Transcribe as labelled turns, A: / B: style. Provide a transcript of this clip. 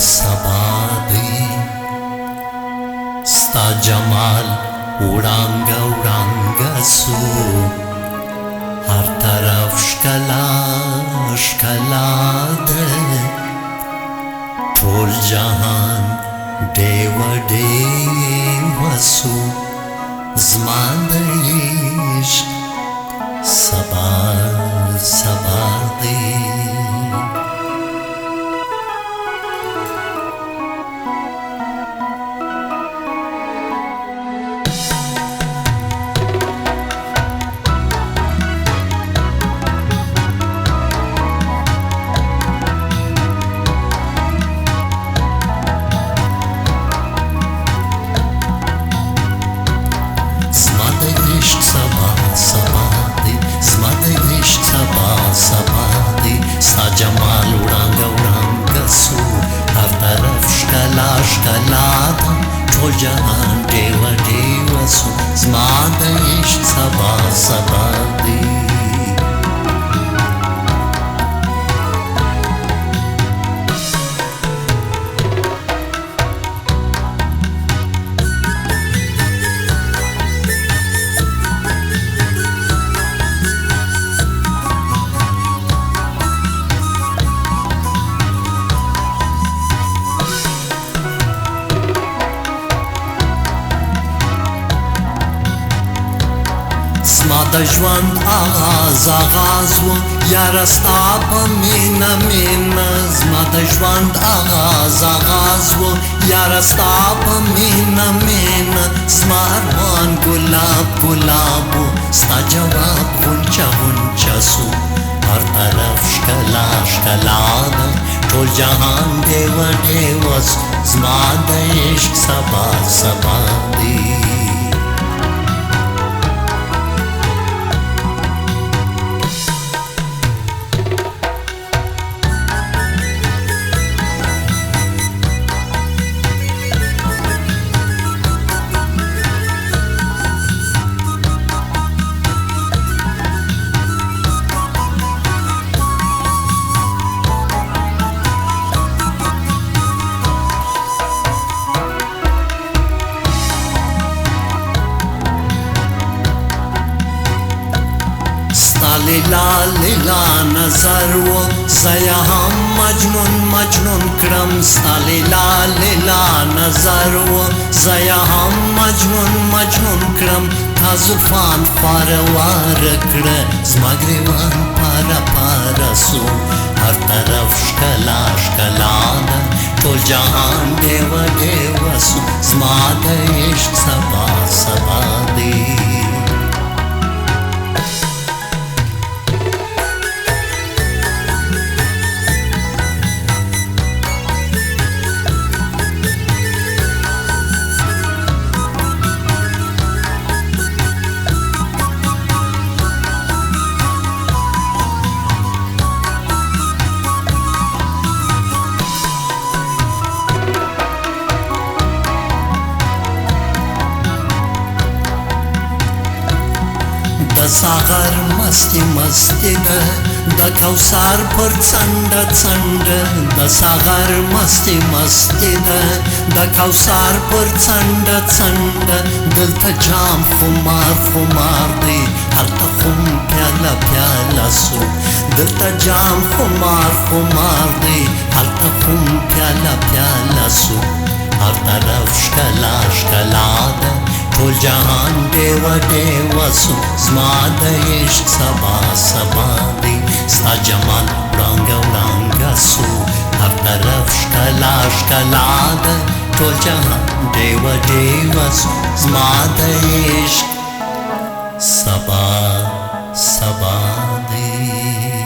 A: sabadi sta jamal uranga uranga su har taraf shkala shkala de tol jahan deva deva su zman de ishq sabad sabadi sabadi sta jamal uranga uranga su har taraf shkala shkalada tol jahan deva deva su zmad ishq sabad sabadi د ژوند آغاز آغاز و یاره ستا په مینه مینه زما د ژوند آغاز آغاز و یاره ستا په مینه مینه زما ارمان ګلاب ګلاب و ستا جواب غونچه غونچه سو هر طرف ښکلا ښکلا ده ټول جهان دیوه دیوه سو زما د عشق سبا سبا دی لیلا لیلا نظر و زیا هم مجنون مجنون کرم ستا لیلا لیلا نظر و زیا هم مجنون مجنون کرم تا زلفان فاروار کړه زما ګریوان پارا پارا سو هر طرف ښکلا ښکلا ده ټول جهان دیوه دیوه سو زما د عشق سبا سبا دی د ساغر مستی مستی ده د کوثر پر څنډه څنډه د ساغر مستی مستی ده د کوثر پر څنډه څنډه دلته جام خمار خمار دی هلته خم پیاله پیاله سو دلته جام خمار خمار دی هلته خم پیاله پیاله سو هر طرف ښکلا ښکلا ده ټول جهان دیوه دیوه سو زما د عشق سبا سبا دی ستا جمال وړانګه وړانګه سو هر طرف ښکلا ښکلا ده ټول جهان دیوه دیوه سو زما د عشق سبا سبا دی